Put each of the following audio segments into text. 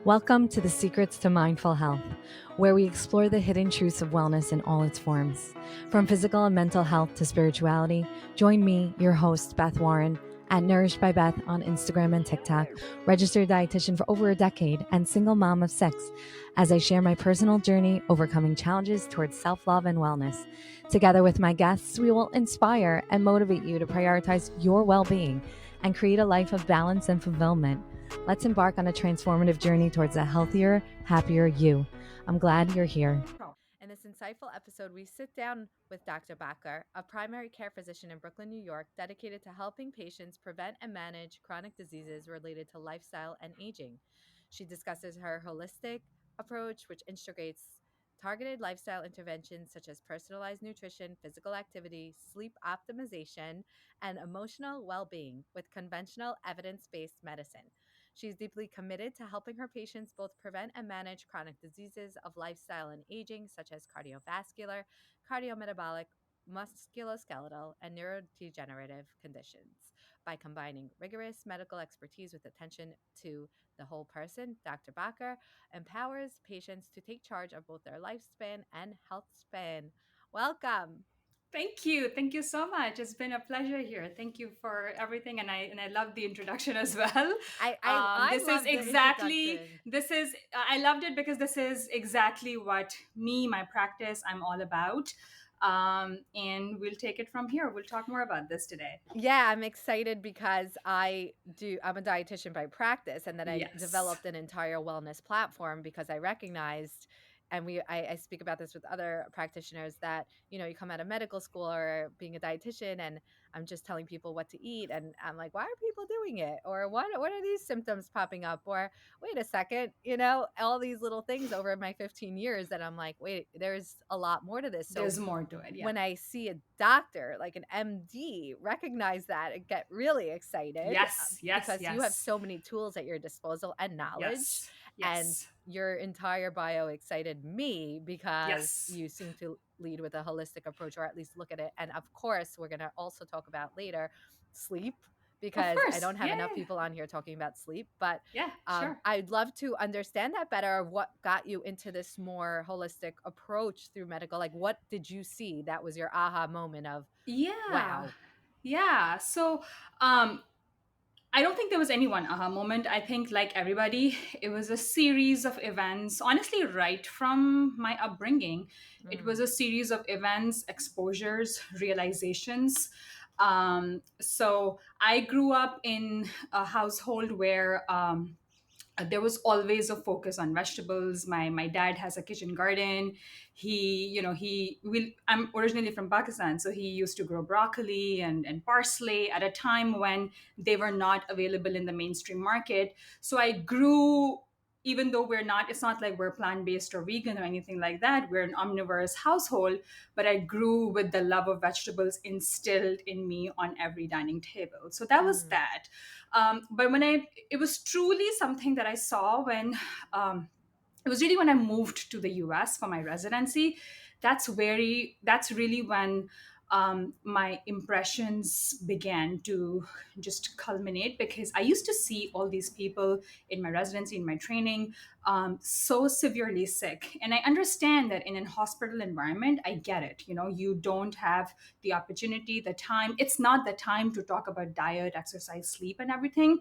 Welcome to the Secrets to Mindful Health, where we explore the hidden truths of wellness in all its forms. From physical and mental health to spirituality, join me, your host, Beth Warren, at Nourished by Beth on Instagram and TikTok, registered dietitian for over a decade, and single mom of 6, as I share my personal journey overcoming challenges towards self-love and wellness. Together with my guests, we will inspire and motivate you to prioritize your well-being and create a life of balance and fulfillment. Let's embark on a transformative journey towards a healthier, happier you. I'm glad you're here. In this insightful episode, we sit down with Dr. Bakker, a primary care physician in Brooklyn, New York, dedicated to helping patients prevent and manage chronic diseases related to lifestyle and aging. She discusses her holistic approach, which integrates targeted lifestyle interventions such as personalized nutrition, physical activity, sleep optimization, and emotional well being with conventional evidence based medicine. She's deeply committed to helping her patients both prevent and manage chronic diseases of lifestyle and aging, such as cardiovascular, cardiometabolic, musculoskeletal, and neurodegenerative conditions. By combining rigorous medical expertise with attention to the whole person, Dr. Bakker empowers patients to take charge of both their lifespan and health span. Welcome. Thank you. Thank you so much. It's been a pleasure here. Thank you for everything. And I love the introduction as well. I This is love the exactly, introduction. I loved it because this is exactly what my practice, I'm all about. And we'll take it from here. We'll talk more about this today. Yeah, I'm excited because I'm a dietitian by practice, and then I Yes. developed an entire wellness platform because I recognized, and I speak about this with other practitioners, that, you come out of medical school or being a dietitian, and I'm just telling people what to eat. And I'm like, why are people doing it? Or what are these symptoms popping up? Or wait a second, all these little things over my 15 years that I'm like, wait, there's a lot more to this. So There's more to it. Yeah. when I see a doctor, like an MD, recognize that and get really excited, Yes. Yes. because you have Yes. so many tools at your disposal and knowledge. Yes. And Yes. your entire bio excited me because Yes. you seem to lead with a holistic approach, or at least look at it. And of course, we're going to also talk about later sleep, Of because I course. don't have Yeah. enough Yeah. people on here talking about sleep. But Yeah. Sure. I'd love to understand that better, of what got you into this more holistic approach through medical. Like, what did you see that was your aha moment of, Yeah. wow? Yeah. So, um, I don't think there was any one aha moment. I think, like everybody, it was a series of events. Honestly, right from my upbringing, it was Mm, a series of events, exposures, realizations. So I grew up in a household where there was always a focus on vegetables. My dad has a kitchen garden. I'm originally from Pakistan, so he used to grow broccoli and parsley at a time when they were not available in the mainstream market. So I grew, even though it's not like we're plant-based or vegan or anything like that, we're an omnivorous household, but I grew with the love of vegetables instilled in me on every dining table. So that was mm. that. But it was truly something that I saw when it was really when I moved to the US for my residency. That's really when my impressions began to just culminate, because I used to see all these people in my residency, in my training, so severely sick. And I understand that in an hospital environment, I get it. You don't have the opportunity, the time. It's not the time to talk about diet, exercise, sleep, and everything.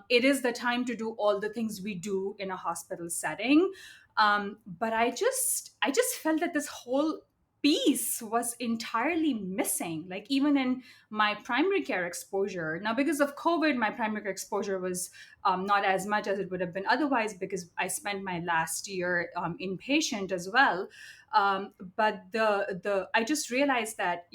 It is the time to do all the things we do in a hospital setting. But I just felt that this whole piece was entirely missing. Like, even in my primary care exposure, now because of COVID, my primary care exposure was not as much as it would have been otherwise, because I spent my last year inpatient as well. But the I just realized that,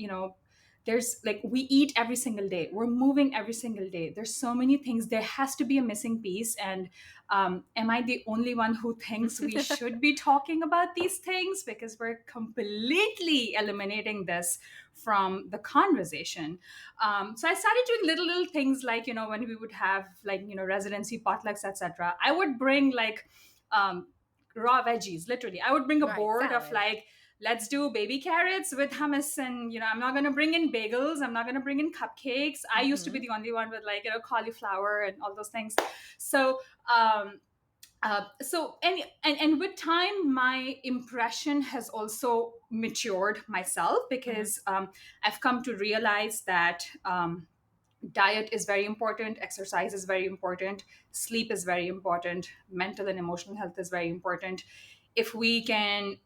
there's, like, we eat every single day, we're moving every single day, there's so many things, there has to be a missing piece. And am I the only one who thinks we should be talking about these things? Because we're completely eliminating this from the conversation. So I started doing little things, like, when we would have, like, residency potlucks, etc., I would bring, like, um, raw veggies. Literally, I would bring a Right, board of, salad. like, let's do baby carrots with hummus. And I'm not going to bring in bagels, I'm not going to bring in cupcakes. I used to be Hmm. the only one with, like, cauliflower and all those things. So um And with time, my impression has also matured myself, Hmm. because I've come to realize that diet is very important, exercise is very important, sleep is very important, mental and emotional health is very important. If we can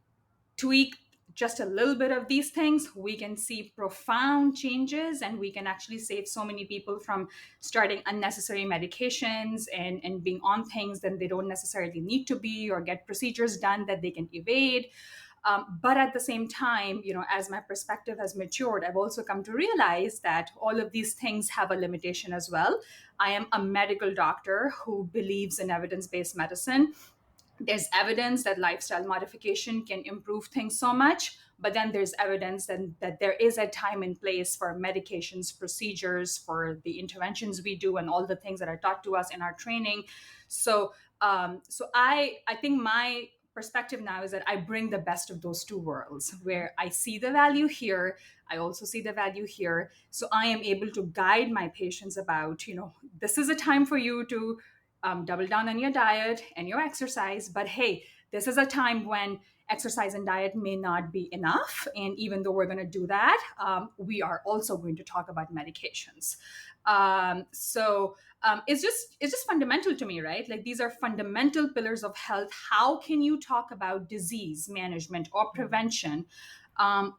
tweak just a little bit of these things, we can see profound changes, and we can actually save so many people from starting unnecessary medications and being on things that they don't necessarily need to be, or get procedures done that they can evade. But at the same time, as my perspective has matured, I've also come to realize that all of these things have a limitation as well. I am a medical doctor who believes in evidence based medicine. There's evidence that lifestyle modification can improve things so much, but then there's evidence that there is a time and place for medications, procedures, for the interventions we do, and all the things that are taught to us in our training. So um, so i i think my perspective now is that I bring the best of those two worlds, where I see the value here, I also see the value here. So I am able to guide my patients about, this is a time for you to double down on your diet and your exercise. But hey, this is a time when exercise and diet may not be enough. And even though we're going to do that, we are also going to talk about medications. It's just fundamental to me, right? Like, these are fundamental pillars of health. How can you talk about disease management or Hmm. prevention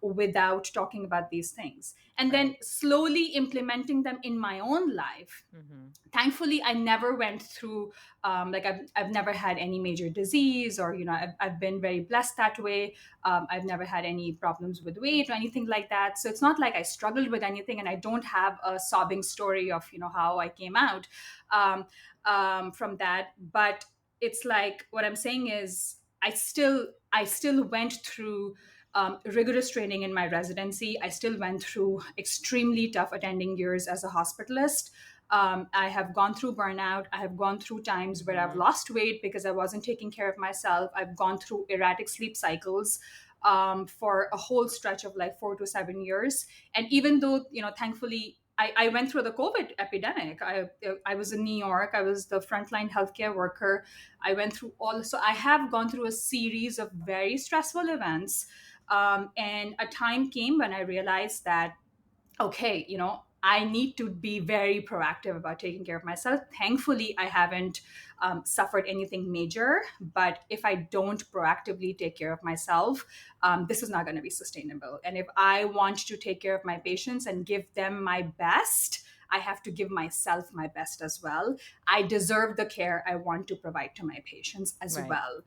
without talking about these things, and then Right. slowly implementing them in my own life? Hmm. Thankfully, I never went through, I've never had any major disease, or I've been very blessed that way. I've never had any problems with weight or anything like that, so it's not like I struggled with anything, and I don't have a sobbing story of how I came out um, from that. But it's like, what I'm saying is, I still went through rigorous training in my residency. I still went through extremely tough attending years as a hospitalist. I have gone through burnout. I have gone through times where I've Hmm. lost weight because I wasn't taking care of myself. I've gone through erratic sleep cycles for a whole stretch of like 4 to 7 years. And even though, thankfully, I went through the COVID epidemic. I was in New York. I was the frontline healthcare worker. I went through all, so I have gone through a series of very stressful events. And a time came when I realized that, okay, I need to be very proactive about taking care of myself. Thankfully, I haven't suffered anything major, but if I don't proactively take care of myself, this is not going to be sustainable. And if I want to take care of my patients and give them my best, I have to give myself my best as well. I deserve the care I want to provide to my patients as Right. well.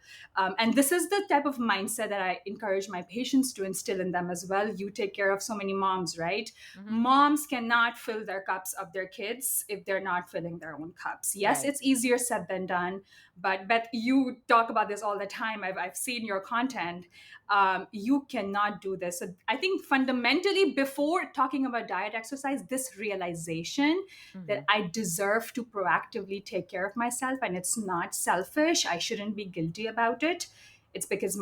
And this is the type of mindset that I encourage my patients to instill in them as well. You take care of so many moms, right? Hmm. Moms cannot fill their cups of their kids if they're not filling their own cups. Yes, Right. it's easier said than done, but you talk about this all the time. I've seen your content. You cannot do this. So I think fundamentally, before talking about diet, exercise, this realization Hmm. that I deserve to proactively take care of myself, and it's not selfish. I shouldn't be guilty about it. It's because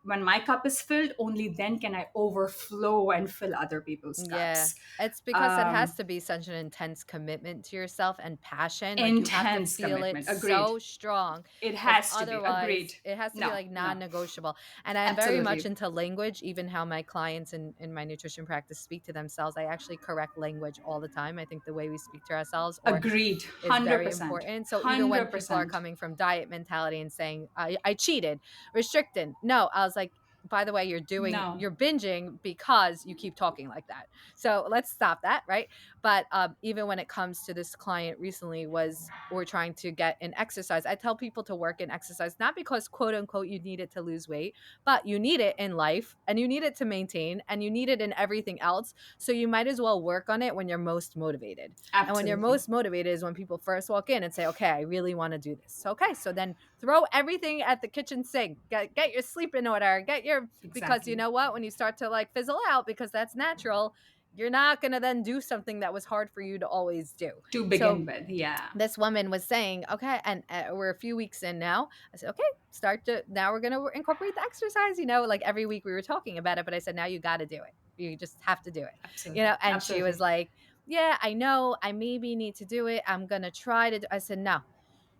when my cup is filled, only then can I overflow and fill other people's Yeah. cups. It's because it has Um, to be such an intense commitment to yourself and passion. Like, you have to Intense feel it commitment. Agreed. so strong, It because has to be. Agreed. otherwise it has to be No, like no, non-negotiable. And I'm very much absolutely. into language, even how my clients in my nutrition practice speak to themselves. I actually correct language all the time. I think the way we speak to ourselves or Agreed. is very 100%. important. So even when people are 100%. coming from diet mentality and saying, I cheated, restricted. No, I was like, by the way, No. you're binging because you keep talking like that. So let's stop that, right? But even when it comes to this client recently, was we're trying to get an exercise. I tell people to work in exercise, not because quote unquote you need it to lose weight, but you need it in life and you need it to maintain and you need it in everything else. So you might as well work on it when you're most motivated. And when you're Absolutely. most motivated is when people first walk in and say, okay, I really want to do this. So, okay, so then throw everything at the kitchen sink, get your sleep in order, because you Exactly. know what? When you start to like fizzle out, because that's natural, you're not going to then do something that was hard for you to always do. To So begin with. Yeah. this woman was saying, okay, and we're a few weeks in now. I said, okay, now we're going to incorporate the exercise, like every week we were talking about it, but I said, now you got to do it. You just have to do it, Absolutely. and she was Absolutely. like, yeah, I know, I maybe need to do it. I'm going to try to I said, no,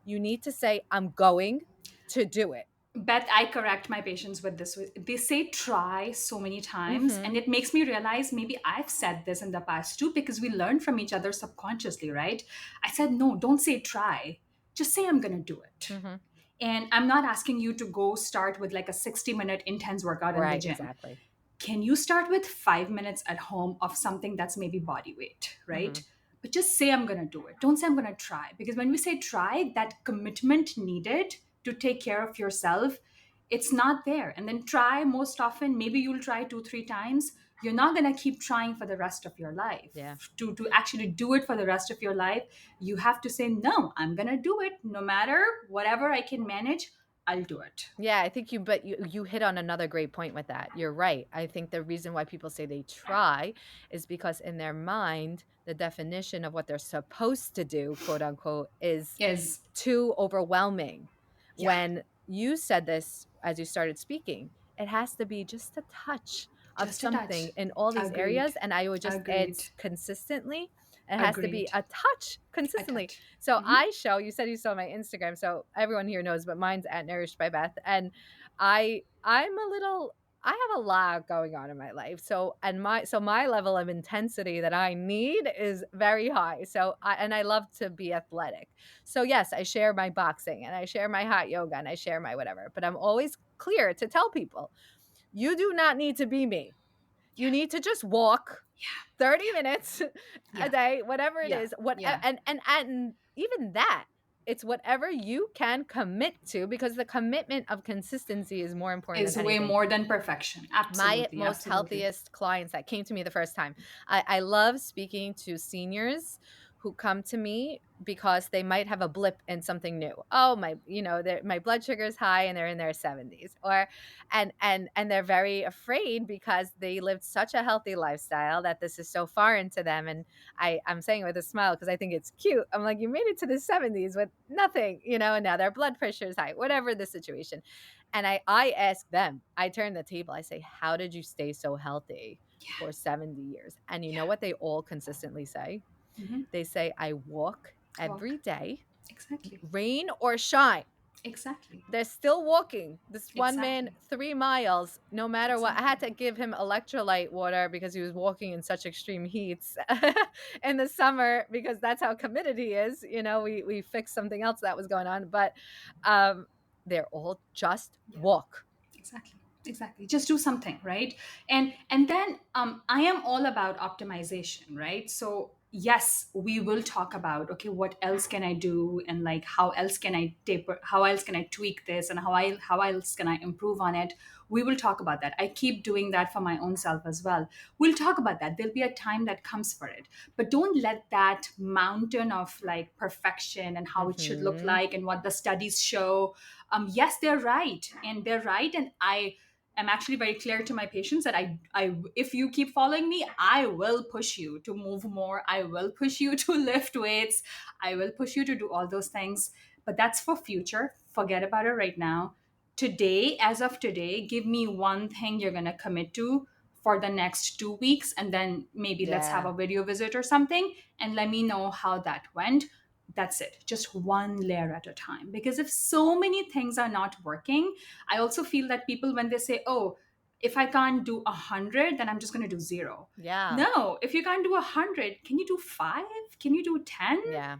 you need to say, I'm going. to do it. Beth, I correct my patients with this. They say try so many times, and it makes me realize maybe I've said this in the past too, because we learn from each other subconsciously, right? I said, no, don't say try. Just say I'm going to do it. And I'm not asking you to go start with like a 60-minute intense workout in the Right, gym. exactly. Can you start with 5 minutes at home of something that's maybe body weight, right? But just say I'm going to do it. Don't say I'm going to try, because when we say try, that commitment needed to take care of yourself, it's not there. And then try, most often maybe you'll try 2 3 times. You're not going to keep trying for the rest of your life. Yeah. To actually do it for the rest of your life, you have to say, no, I'm going to do it no matter whatever I can manage. I'll do it. Yeah, I think you hit on another great point with that. You're right. I think the reason why people say they try is because in their mind, the definition of what they're supposed to do, quote unquote, is Is, too overwhelming. yeah, When you said this as you started speaking, it has to be just a touch of just a touch. something in all these Agreed. areas. And I would just add Agreed. consistently. It has to be Agreed. a touch A consistently. touch. So I show, you said you saw my Instagram, so everyone here knows, but mine's at Nourished by Beth. And I'm a little, I have a lot going on in my life. So my level of intensity that I need is very high. So I love to be athletic. So yes, I share my boxing and I share my hot yoga and I share my whatever, but I'm always clear to tell people, you do not need to be me. You need to just walk Yeah. 30 minutes Yeah. a day, whatever it Yeah. is. What Yeah. and even that, it's whatever you can commit to, because the commitment of consistency is more important Is than way anything. more than perfection. My Absolutely. most Absolutely. healthiest clients that came to me the first time, I love speaking to seniors who come to me because they might have a blip in something new. Oh, my blood sugar is high and they're in their 70s, or and they're very afraid because they lived such a healthy lifestyle that this is so foreign to them. And I'm saying it with a smile because I think it's cute. I'm like, you made it to the 70s with nothing, and now their blood pressure is high, whatever the situation. And I ask them, I turn the table, I say, how did you stay so healthy Yeah. for 70 years? And you know Yeah. what they all consistently say? Mm-hmm. They say, I walk Walk. every day, Exactly. rain or shine. Exactly. They're still walking. This one man, Exactly. 3 miles, no matter what. I had Exactly. to give him electrolyte water because he was walking in such extreme heats in the summer, because that's how committed he is. We fixed something else that was going on, but they're all just Yeah. walk. Exactly. Just do something, right? And then I am all about optimization, right? So yes, we will talk about, okay, what else can I do, and like how else can I taper, how else can I tweak this, and how else can I improve on it. We will talk about that. I keep doing that for my own self as well. We'll talk about that. There'll be a time that comes for it. But don't let that mountain of like perfection and how it should look Mm-hmm. like and what the studies show, yes, they're right, and I'm actually very clear to my patients that if you keep following me, I will push you to move more. I will push you to lift weights. I will push you to do all those things. But that's for future. Forget about it right now. Today, as of today, give me one thing you're going to commit to for the next 2 weeks. And then maybe let's have Yeah. a video visit or something and let me know how that went. That's it, just one layer at a time. Because if so many things are not working, I also feel that people, when they say, oh, if I can't do 100, then I'm just going to do zero. Yeah. No, if you can't do 100, can you do five? Can you do 10? Yeah.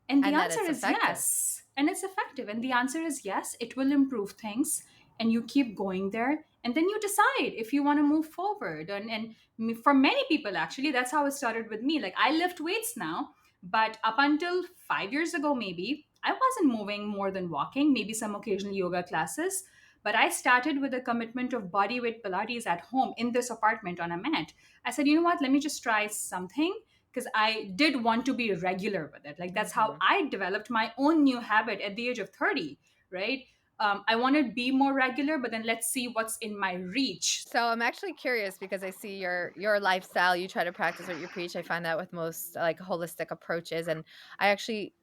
And the And that answer it's is effective. yes. And it's effective. And the answer is yes, it will improve things. And you keep going there. And then you decide if you want to move forward. For many people, actually, that's how it started with me. Like, I lift weights now, but up until 5 years ago, maybe, I wasn't moving more than walking, maybe some occasional yoga classes. But I started with a commitment of body weight Pilates at home in this apartment on a mat. I said, you know what, let me just try something, because I did want to be regular with it. Like, that's how I developed my own new habit at the age of 30, right? I want to be more regular, but then let's see what's in my reach. So I'm actually curious because I see your lifestyle. You try to practice what you preach. I find that with most like holistic approaches, and I actually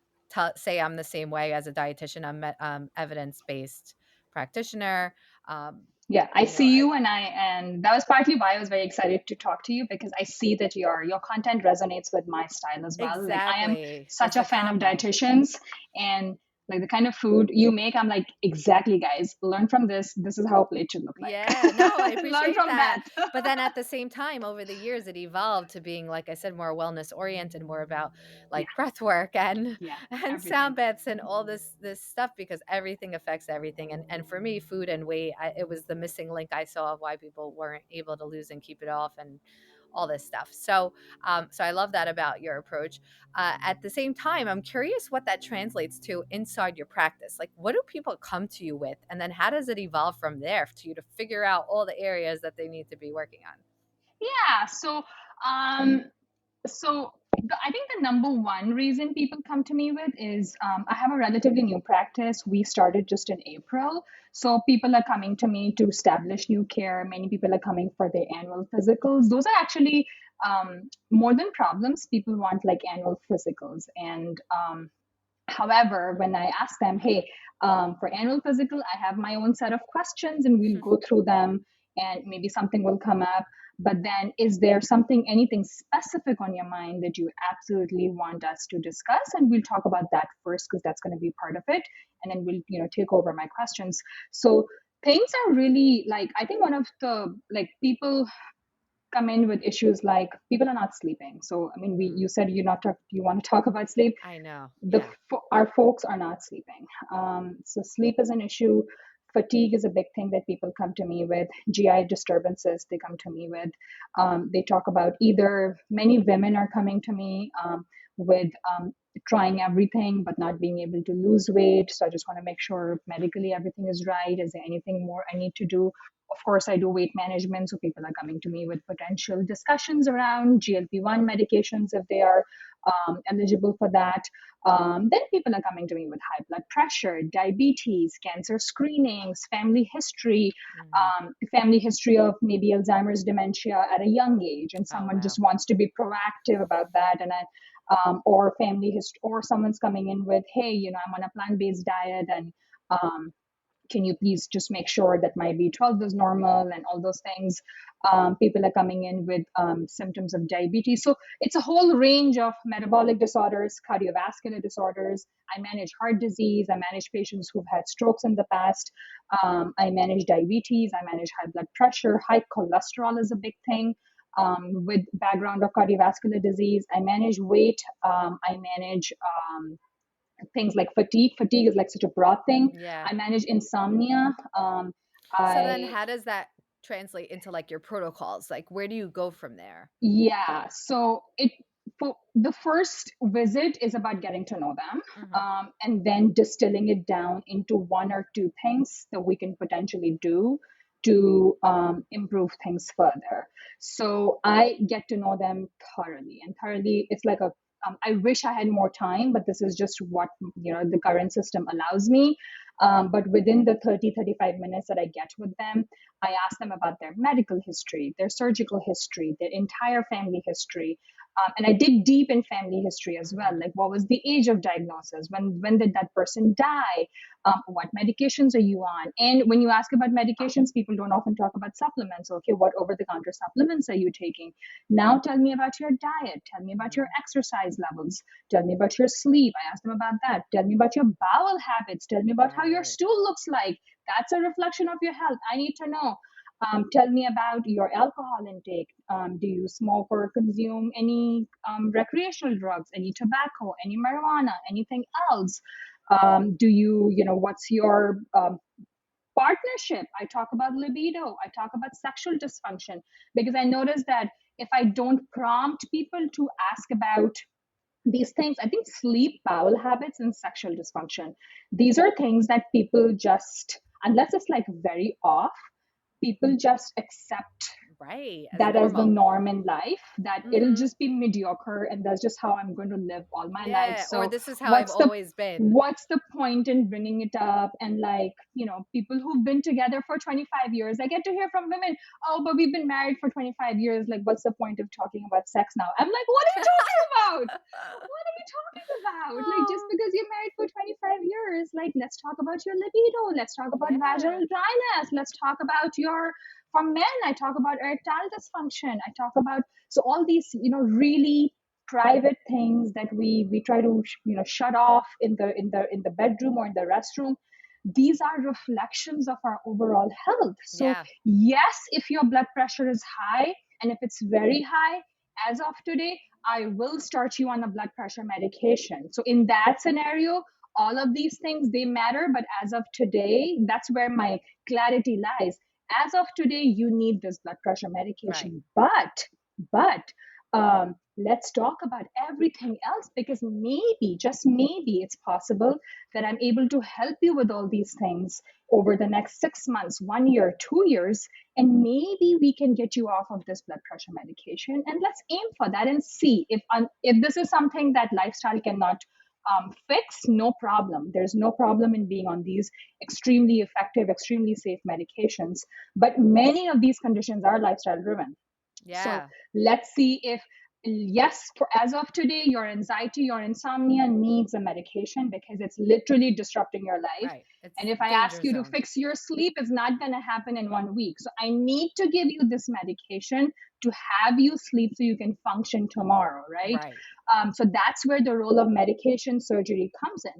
say I'm the same way as a dietitian. I'm evidence based practitioner. Um, Yeah, I you know, see I, you, and that was partly why I was very excited to talk to you, because I see that your content resonates with my style as well. Like, I am exactly. such It's a a fan of combo. dietitians, and Like the kind of food you make, I'm like, exactly, guys, learn from this. This is how a plate should look like. Yeah, no, I Learn appreciate from that. that. But then at the same time, over the years, it evolved to being, like I said, more wellness oriented, more about Yeah, like breath work and yeah, and everything. sound baths and all this stuff, because everything affects everything. And for me, food and weight, it was the missing link I saw of why people weren't able to lose and keep it off and all this stuff. So I love that about your approach. At the same time, I'm curious what that translates to inside your practice. Like, what do people come to you with? And then how does it evolve from there to you to figure out all the areas that they need to be working on? Yeah. Um, I think the number one reason people come to me with is I have a relatively new practice. We started just in April. So people are coming to me to establish new care. Many people are coming for their annual physicals. Those are actually more than problems. People want like annual physicals. And however, when I ask them, hey, for annual physical, I have my own set of questions and we'll go through them and maybe something will come up. But then, is there something, anything specific on your mind that you absolutely want us to discuss? And we'll talk about that first because that's going to be part of it. And then we'll, take over my questions. So things are really like, I think one of the, like, people come in with issues like people are not sleeping. So, I mean, you said you want to talk about sleep. I know. the Yeah. Our folks are not sleeping. So sleep is an issue. Fatigue is a big thing that people come to me with. GI disturbances they come to me with. They talk about either many women are coming to me with trying everything but not being able to lose weight. So I just want to make sure medically everything is right. Is there anything more I need to do? Of course, I do weight management. So people are coming to me with potential discussions around GLP-1 medications if they are eligible for that. Then people are coming to me with high blood pressure, diabetes, cancer screenings, family history of maybe Alzheimer's dementia at a young age, and Oh, someone wow. just wants to be proactive about that. Or family history, or someone's coming in with, hey, I'm on a plant-based diet, and can you please just make sure that my B12 is normal and all those things. People are coming in with symptoms of diabetes. So it's a whole range of metabolic disorders, cardiovascular disorders. I manage heart disease. I manage patients who've had strokes in the past. I manage diabetes. I manage high blood pressure. High cholesterol is a big thing. With background of cardiovascular disease, I manage weight. I manage things like fatigue. Fatigue is like such a broad thing. Yeah. I manage insomnia. So then I how does that translate into like your protocols? Like, where do you go from there? Yeah. So for the first visit is about getting to know them, and then distilling it down into one or two things that we can potentially do to improve things further. So I get to know them thoroughly, and thoroughly, it's like a I wish I had more time, but this is just what the current system allows me. But within the 30-35 minutes that I get with them, I ask them about their medical history, their surgical history, their entire family history. And I dig deep in family history as well. Like, what was the age of diagnosis? When did that person die? What medications are you on? And when you ask about medications, people don't often talk about supplements. Okay, what over-the-counter supplements are you taking? Now tell me about your diet. Tell me about your exercise levels. Tell me about your sleep. I ask them about that. Tell me about your bowel habits. Tell me about how your Right. stool looks like. That's a reflection of your health. I need to know. Tell me about your alcohol intake. Do you smoke or consume any recreational drugs, any tobacco, any marijuana, anything else? What's your partnership? I talk about libido. I talk about sexual dysfunction because I noticed that if I don't prompt people to ask about these things, I think sleep, bowel habits, and sexual dysfunction, these are things that people just, unless it's like very off, people just accept Right. As that as the normal. norm in life, that it'll just be mediocre and that's just how I'm going to live all my life. Yeah. Or So this is how I've what's the always been. what's the point in bringing it up? And like, people who've been together for 25 years, I get to hear from women, oh, but we've been married for 25 years, like what's the point of talking about sex now? I'm like, what are you talking about? What are you talking about? Like, just Oh, because you're married for 25 years, like, let's talk about your libido, let's talk about yeah. vaginal dryness, let's talk about your, for men, I talk about erectile dysfunction. I talk about, so all these, really private things that we try to shut off in the bedroom or in the restroom, these are reflections of our overall health. So Yeah. yes, if your blood pressure is high, and if it's very high, as of today, I will start you on a blood pressure medication. So in that scenario, all of these things, they matter, but as of today, that's where my clarity lies. As of today, you need this blood pressure Right. medication, but let's talk about everything else, because maybe, just maybe, it's possible that I'm able to help you with all these things over the next 6 months, 1 year, 2 years, and maybe we can get you off of this blood pressure medication. And let's aim for that and see if this is something that lifestyle cannot fix. No problem. There's no problem in being on these extremely effective, extremely safe medications. But many of these conditions are lifestyle driven. So Yeah. let's see if, yes, for as of today, your anxiety, your insomnia needs a medication because it's literally disrupting your life. Right. It's And if I ask danger you to zone. fix your sleep, it's not going to happen in 1 week. So I need to give you this medication to have you sleep so you can function tomorrow, right? Right. So that's where the role of medication surgery comes in.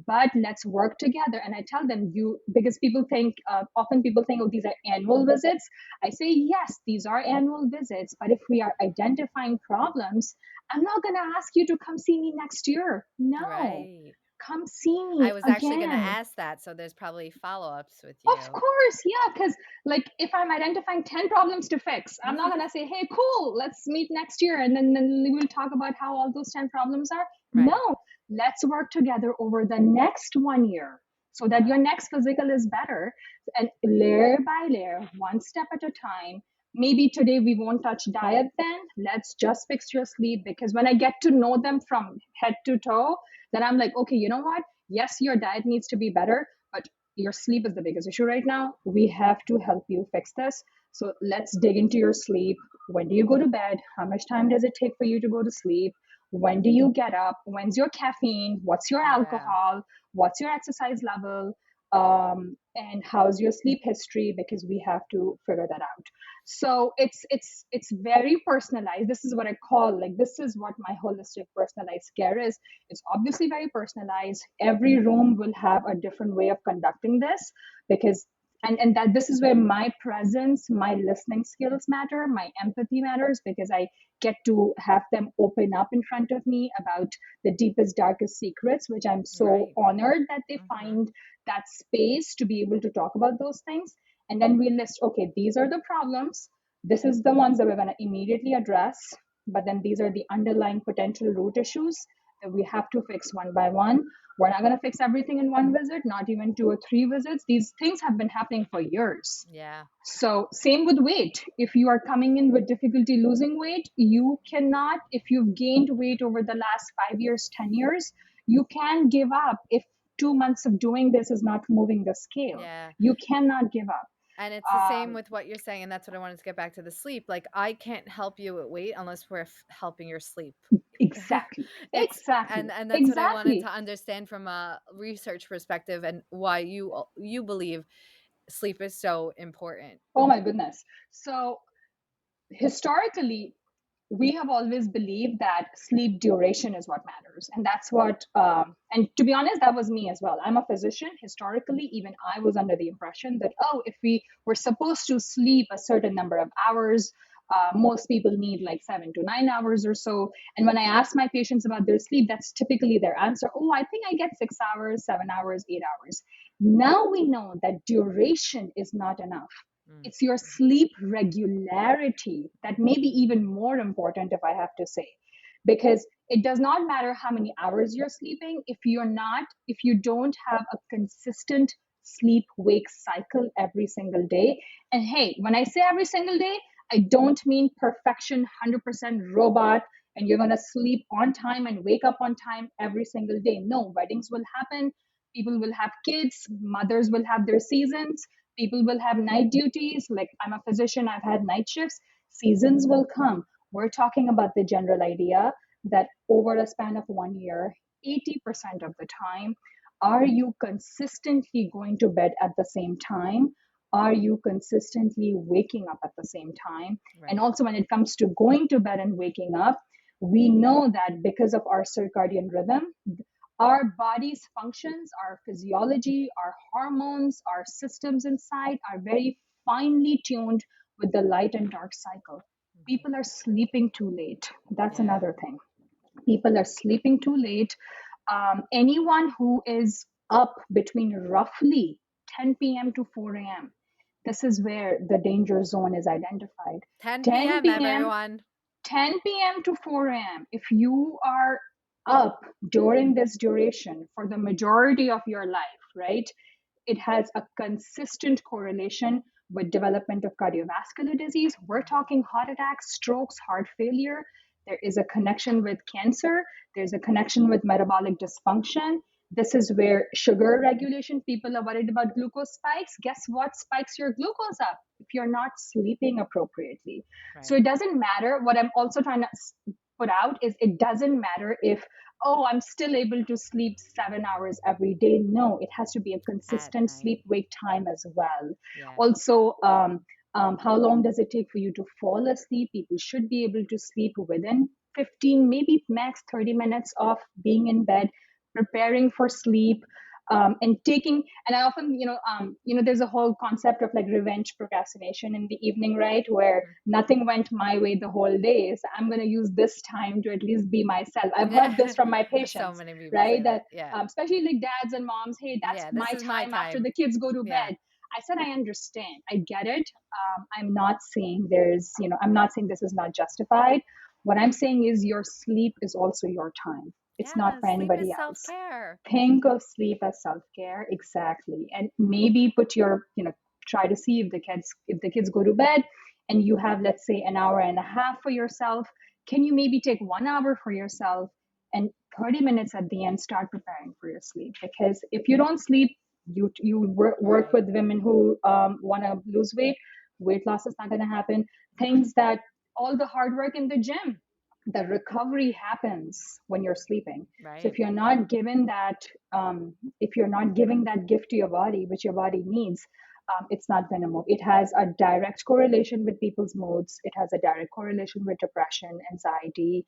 But let's work together. And I tell them, because people think, often people think, oh, these are annual visits. I say, yes, these are annual visits. But if we are identifying problems, I'm not going to ask you to come see me next year. No, Right. come see I me was actually going to again. ask that, so there's probably follow-ups with Of you. course, yeah, because like if I'm identifying 10 problems to fix, I'm not gonna say, hey, cool, let's meet next year and then we'll talk about how all those 10 problems are. No, Right. let's work together over the next 1 year so that your Wow. next physical is better, and layer by layer, one step at a time. Maybe today we won't touch diet, then let's just fix your sleep, because when I get to know them from head to toe, then I'm like, okay, you know what? Yes, your diet needs to be better, but your sleep is the biggest issue right now. We have to help you fix this. So let's dig into your sleep. When do you go to bed? How much time does it take for you to go to sleep? When do you get up? When's your caffeine? What's your Yeah. alcohol? What's your exercise level? And how's your sleep history? Because we have to figure that out. So it's very personalized. This is what I call, like, this is what my holistic personalized care is. It's obviously very personalized. Every room will have a different way of conducting this, because and that this is where my presence, my listening skills matter, my empathy matters, because I get to have them open up in front of me about the deepest, darkest secrets, which I'm so Right. honored that they Mm-hmm. find that space to be able to talk about those things. And then we list, okay, these are the problems. This is the ones that we're going to immediately address. But then these are the underlying potential root issues that we have to fix one by one. We're not going to fix everything in one visit, not even 2 or 3 visits. These things have been happening for years. Yeah. So, same with weight. If you are coming in with difficulty losing weight, you cannot, if you've gained weight over the last 5 years, 10 years, you can give up if 2 months of doing this is not moving the scale. Yeah. You cannot give up. And it's the same Um, with what you're saying, and that's what I wanted to get back to the sleep. Like, I can't help you with weight unless we're helping your sleep. exactly. It's Exactly. and that's what I wanted to Exactly. understand from a research perspective, and why you believe sleep is so important. Oh my goodness. So, historically, we have always believed that sleep duration is what matters. And that's what, and to be honest, that was me as well. I'm a physician. Historically, even I was under the impression that, oh, if we were supposed to sleep a certain number of hours, most people need like 7 to 9 hours or so. And when I ask my patients about their sleep, that's typically their answer. Oh, I think I get 6 hours, 7 hours, 8 hours. Now we know that duration is not enough. Mm. It's your sleep regularity that may be even more important, if I have to say, because it does not matter how many hours you're sleeping if you don't have a consistent sleep wake cycle every single day. And hey, when I say every single day, I don't mean perfection, 100% robot, and you're going to sleep on time and wake up on time every single day. No, weddings will happen, people will have kids, mothers will have their seasons, people will have night duties. Like, I'm a physician, I've had night shifts. Seasons will come. We're talking about the general idea that over a span of 1 year, 80% of the time, are you consistently going to bed at the same time? Are you consistently waking up at the same time? And Right. also, when it comes to going to bed and waking up, We know that because of our circadian rhythm, our body's functions, our physiology, our hormones, our systems inside are very finely tuned with the light and dark cycle. People are sleeping too late. That's Yeah. another thing. People are sleeping too late. Anyone who is up between roughly 10 p.m. to 4 a.m., this is where the danger zone is identified. 10 10 p.m. p.m. everyone. 10 p.m. to 4 a.m. If you are up during this duration for the majority of your life, right? It has a consistent correlation with development of cardiovascular disease. We're talking heart attacks, strokes, heart failure. There is a connection with cancer. There's a connection with metabolic dysfunction. This is where sugar regulation, people are worried about glucose spikes. Guess what spikes your glucose up? If you're not sleeping appropriately. So Right. it doesn't matter. What I'm also trying to put out is it doesn't matter if, oh, I'm still able to sleep 7 hours every day. No, it has to be a At consistent night. sleep wake time as well. Yeah. Also, how long does it take for you to fall asleep? People should be able to sleep within 15, maybe max 30 minutes of being in bed, preparing for sleep. And taking, and I often, there's a whole concept of like revenge procrastination in the evening, right? Where nothing went my way the whole day. So I'm going to use this time to at least be myself. I've heard this from my So patients, many people right? say That that. Yeah. especially like dads and moms, hey, that's Yeah. This my is my time after the time. kids go to Yeah. bed. I said, I understand. I get it. I'm not saying there's, I'm not saying this is not justified. What I'm saying is your sleep is also your time. It's not Yeah. for Sleep anybody is else. self-care. Think of sleep as self-care, exactly. And maybe put your, try to see if the kids go to bed and you have, let's say, an hour and a half for yourself. Can you maybe take 1 hour for yourself and 30 minutes at the end start preparing for your sleep? Because if you don't sleep, you work Right. with women who want to lose weight. Weight loss is not going to happen. Things that all the hard work in the gym, the recovery happens when you're sleeping. So Right. if you're not given that, if you're not giving that gift to your body, which your body needs, it's not going to move. It has a direct correlation with people's moods. It has a direct correlation with depression, anxiety,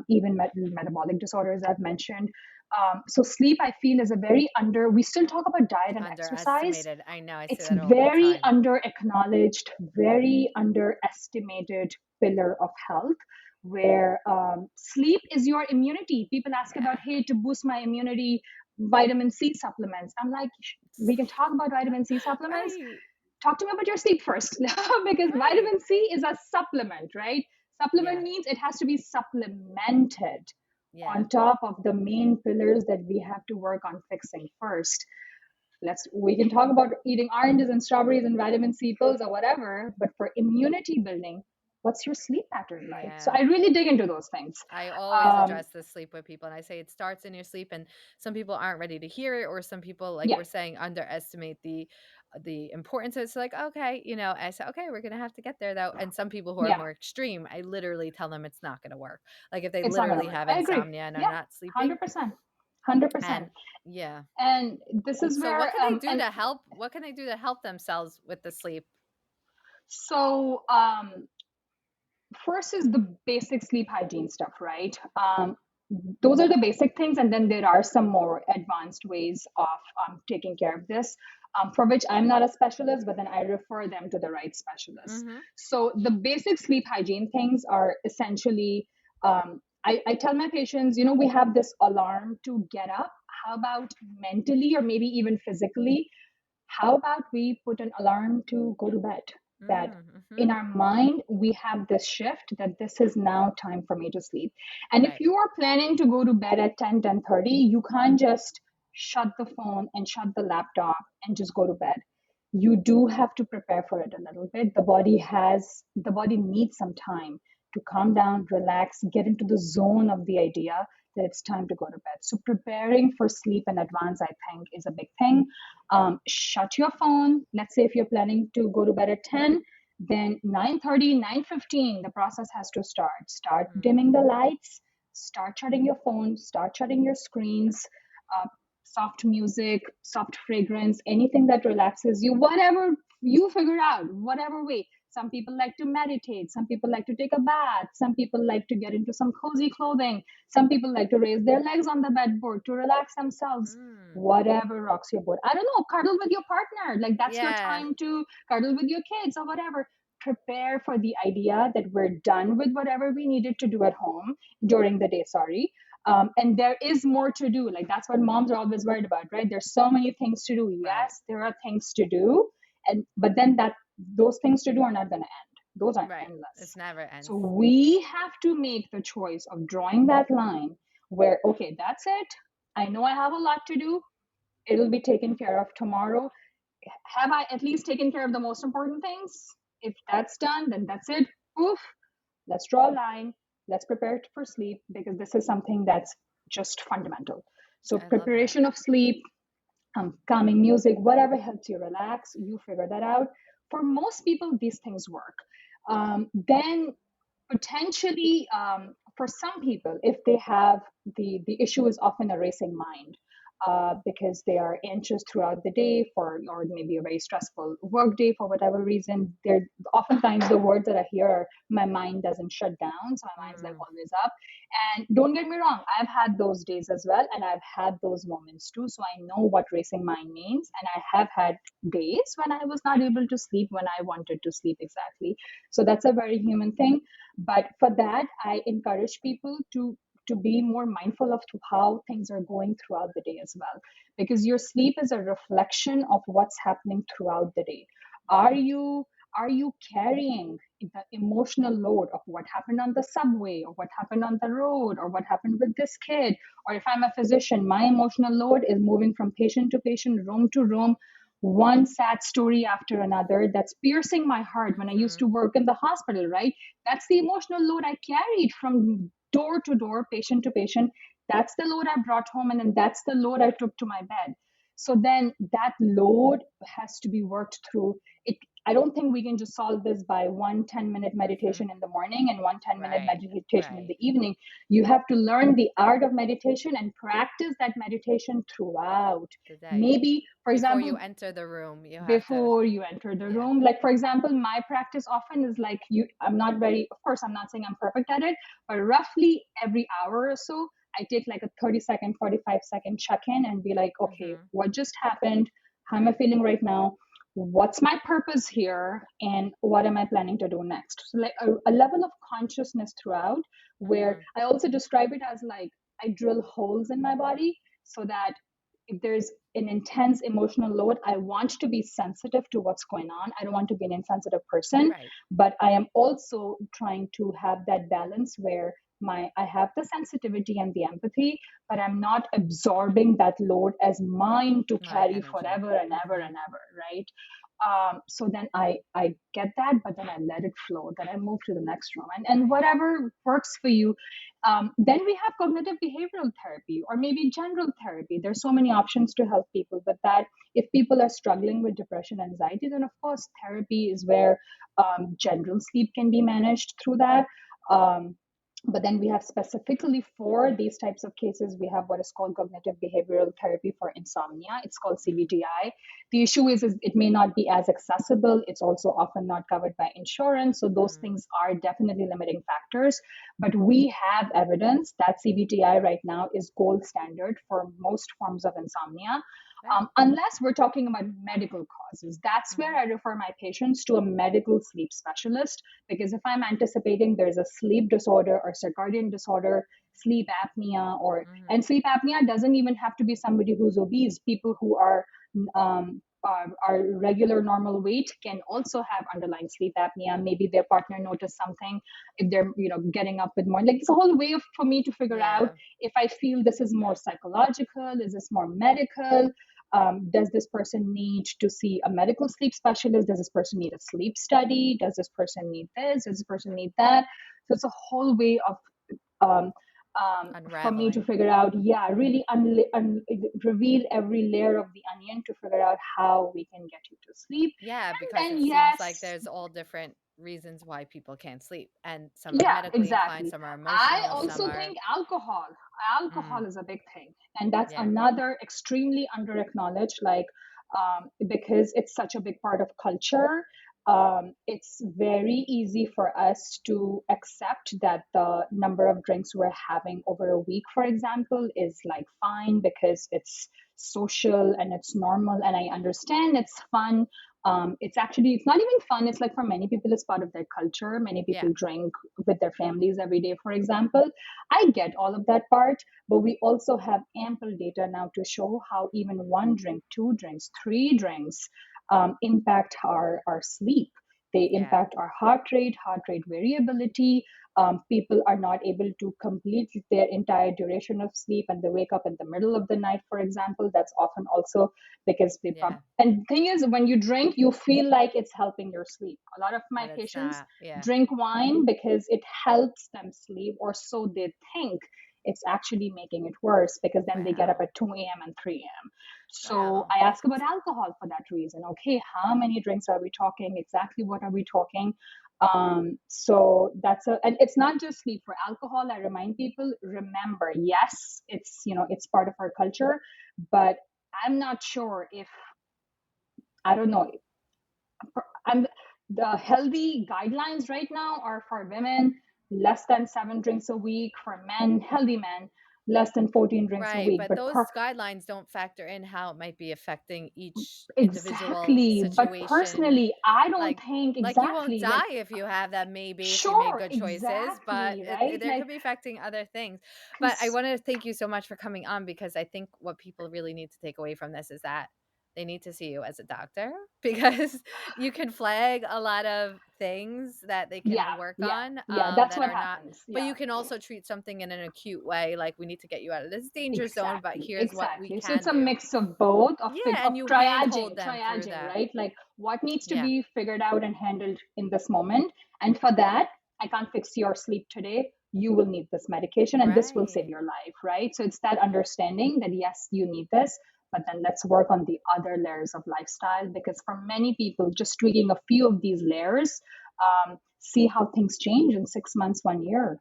even metabolic disorders I've mentioned. So sleep, I feel, is a very under. We still talk about diet and exercise. Underestimated. I know. I say It's that all the very time. under acknowledged, very underestimated pillar of health, where sleep is your immunity. People ask Yeah. about, hey, to boost my immunity, vitamin C supplements. I'm like, we can talk about vitamin C supplements. Right. Talk to me about your sleep first, because Right. vitamin C is a supplement, right? Supplement Yeah. means it has to be supplemented Yeah. on top of the main pillars that we have to work on fixing first. We can talk about eating oranges and strawberries and vitamin C pills or whatever, but for immunity building, what's your sleep pattern like? So Yeah. I really dig into those things. I always um address the sleep with people and I say it starts in your sleep, and some people aren't ready to hear it, or some people, like yeah, we're saying, underestimate the importance of it. So like, okay, I say, okay, we're gonna have to get there though. And some people who are yeah, more extreme, I literally tell them it's not gonna work. Like if they it's not gonna literally work. have I agree. insomnia and are Yeah, not sleeping. 100%. 100%. And yeah. And this is So what where can they do and to help? What can they do to help themselves with the sleep? so first is the basic sleep hygiene stuff, right? Those are the basic things, and then there are some more advanced ways of taking care of this, for which I'm not a specialist, but then I refer them to the right specialists. Mm-hmm. So the basic sleep hygiene things are essentially, I tell my patients, we have this alarm to get up. How about mentally or maybe even physically? How about we put an alarm to go to bed? That Mm-hmm. in our mind, we have this shift that this is now time for me to sleep. And if Right. you are planning to go to bed at 10, 10:30, you can't just shut the phone and shut the laptop and just go to bed. You do have to prepare for it a little bit. The body needs some time to calm down, relax, get into the zone of the idea that it's time to go to bed. So preparing for sleep in advance, I think, is a big thing. Shut your phone. Let's say if you're planning to go to bed at 10, then 9:30, 9:15, the process has to start. Start Mm. dimming the lights, start shutting your phone, start shutting your screens, uh, soft music, soft fragrance, anything that relaxes you, whatever you figure out, whatever way. Some people like to meditate. Some people like to take a bath. Some people like to get into some cozy clothing. Some people like to raise their legs on the bedboard to relax themselves. Mm. Whatever rocks your boat. I don't know, cuddle with your partner. Like that's your Yeah. time to cuddle with your kids or whatever. Prepare for the idea that we're done with whatever we needed to do at home during the day, sorry. And there is more to do. Like that's what moms are always worried about, right? There's so many things to do. Right. Yes, there are things to do, and but then that those things to do are not going to end. Those are Right. It's endless. never ends. So we have to make the choice of drawing that line where, okay, that's it. I know I have a lot to do. It'll be taken care of tomorrow. Have I at least taken care of the most important things? If that's done, then that's it. Oof, let's draw a line. Let's prepare for sleep because this is something that's just fundamental. So, I love that. preparation of sleep, calming music, whatever helps you relax, you figure that out. For most people, these things work. Then potentially, for some people, if they have the issue is often a racing mind, because they are anxious throughout the day for, or maybe a very stressful work day for whatever reason. They're oftentimes the words that I hear are, my mind doesn't shut down, so my mind's like always up. And don't get me wrong, I've had those days as well, and I've had those moments too. So I know what racing mind means, and I have had days when I was not able to sleep when I wanted to sleep exactly. So that's a very human thing. But for that, I encourage people to be more mindful of how things are going throughout the day as well, because your sleep is a reflection of what's happening throughout the day. Are you carrying the emotional load of what happened on the subway or what happened on the road or what happened with this kid? Or if I'm a physician, my emotional load is moving from patient to patient, room to room, one sad story after another that's piercing my heart. When I used to work in the hospital, right, that's the emotional load I carried from door to door, patient to patient. That's the load I brought home, and then that's the load I took to my bed. So then that load has to be worked through. It, I don't think we can just solve this by one 10-minute meditation in the morning and one 10-minute Right. meditation in Right. the evening. You have to learn the art of meditation and practice that meditation throughout. The day. Maybe, for Before you example, enter the room, you have to. before you enter the Yeah. room, like for example, my practice often is like, you I'm not very, of course I'm not saying I'm perfect at it, but roughly every hour or so I take like a 30-second 45-second check-in and be like, okay, what just happened, how am I feeling right now, what's my purpose here, and what am I planning to do next. So like a level of consciousness throughout, where I also describe it as like I drill holes in my body so that if there's an intense emotional load, I want to be sensitive to what's going on. I don't want to be an insensitive person, Right. but I am also trying to have that balance where I have the sensitivity and the empathy, but I'm not absorbing that load as mine to My carry energy. forever and ever and ever, right? So then I get that, but then I let it flow. Then I move to the next room, and whatever works for you. Then we have cognitive behavioral therapy or maybe general therapy. There's so many options to help people, but that if people are struggling with depression, anxiety, then of course therapy is where general sleep can be managed through that. But then we have specifically for these types of cases, we have what is called cognitive behavioral therapy for insomnia. It's called CBTI. The issue is it may not be as accessible. It's also often not covered by insurance. So those things are definitely limiting factors. But we have evidence that CBTI right now is gold standard for most forms of insomnia. Unless we're talking about medical causes. That's where I refer my patients to a medical sleep specialist, because if I'm anticipating there's a sleep disorder or circadian disorder, sleep apnea, or and sleep apnea doesn't even have to be somebody who's obese. People who are regular normal weight can also have underlying sleep apnea. Maybe their partner noticed something if they're getting up with more, like it's a whole way of for me to figure out if I feel this is more psychological, is this more medical. Does this person need to see a medical sleep specialist? Does this person need a sleep study? Does this person need this? Does this person need that? So it's a whole way of um, for me to figure out, really reveal every layer of the onion to figure out how we can get you to sleep. Yeah, And because then, it seems like yes, there's all different reasons why people can't sleep, and some are yeah, medically inclined, exactly. some are I emotional, some also are. think alcohol is a big thing, and that's Yeah. another extremely under acknowledged, like because it's such a big part of culture. it's very easy for us to accept that the number of drinks we're having over a week, for example, is like fine because it's social and it's normal. And I understand it's fun. It's not even fun. It's like for many people, it's part of their culture. Many people drink with their families every day, for example. I get all of that part, but we also have ample data now to show how even one drink, two drinks, three drinks impact our sleep. They impact our heart rate variability. People are not able to complete their entire duration of sleep and they wake up in the middle of the night, for example. That's often also because and the thing is, when you drink, you feel like it's helping your sleep. A lot of my patients drink wine because it helps them sleep, or so they think. It's actually making it worse because then they get up at 2 a.m. and 3 a.m. So I ask about alcohol for that reason. Okay, how many drinks are we talking? Exactly what are we talking? So and it's not just sleep. For alcohol, I remind people, remember, yes, it's part of our culture, but I'm not sure if, I don't know, the healthy guidelines right now are for women less than 7 drinks a week, for men, healthy men, less than 14 drinks a week. But those guidelines don't factor in how it might be affecting each individual exactly. situation. But personally, I don't think exactly. Like you won't die if you have that, maybe if you make good choices, but right? there could be affecting other things. But I want to thank you so much for coming on, because I think what people really need to take away from this is that they need to see you as a doctor, because you can flag a lot of things that they can work on. That's what happens. But you can also treat something in an acute way, like, we need to get you out of this danger zone, but here's what we can do. So it's a mix of both, of you triaging, that. right? Like what needs to be figured out and handled in this moment. And for that, I can't fix your sleep today. You will need this medication and this will save your life, right? So it's that understanding that yes, you need this, but then let's work on the other layers of lifestyle, because for many people, just tweaking a few of these layers, see how things change in 6 months, 1 year.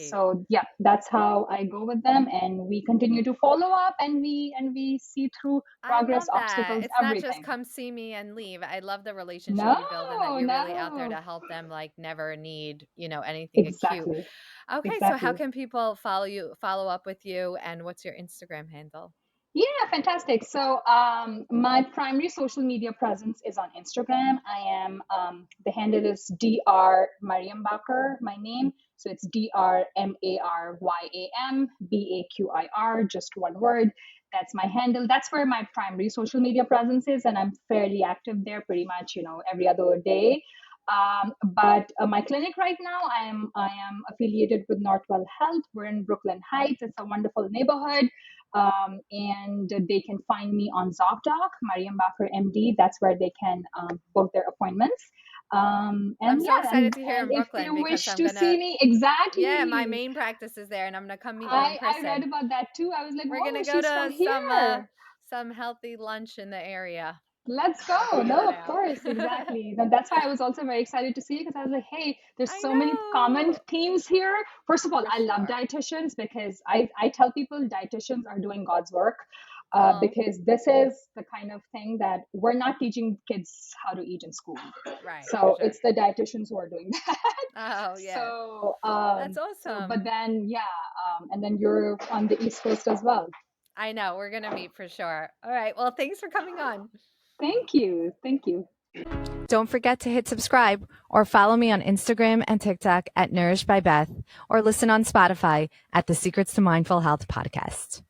So yeah, that's how I go with them, and we continue to follow up, and we see through progress, obstacles, it's everything. Not just come see me and leave. I love the relationship you build, and that you're really out there to help them, like, never need anything acute. Okay, so how can people follow up with you, and what's your Instagram handle? Yeah, fantastic. So my primary social media presence is on Instagram. I am the handle is Dr. Maryam Bakker, my name. So it's DrMaryam, just one word. That's my handle. That's where my primary social media presence is, and I'm fairly active there, pretty much every other day. But my clinic right now, I am affiliated with Northwell Health. We're in Brooklyn Heights. It's a wonderful neighborhood. And they can find me on ZocDoc, Maryam Bakker MD. That's where they can book their appointments. And I'm so excited to hear in Brooklyn, if they wish to see me, exactly. Yeah, my main practice is there, and I'm gonna come meet you in person. I read about that too. I was like, we're gonna go to some healthy lunch in the area. Let's go. No, of course, exactly. And that's why I was also very excited to see you, because I was like, hey, there's so many common themes here. First of all, I love dietitians, because I tell people dietitians are doing God's work. Because this is the kind of thing that we're not teaching kids how to eat in school. Right. So it's the dietitians who are doing that. Oh, yeah. So that's awesome. But then, and then you're on the East Coast as well. I know. We're going to meet for sure. All right. Well, thanks for coming on. Thank you. Thank you. Don't forget to hit subscribe or follow me on Instagram and TikTok at Nourished by Beth, or listen on Spotify at the Secrets to Mindful Health podcast.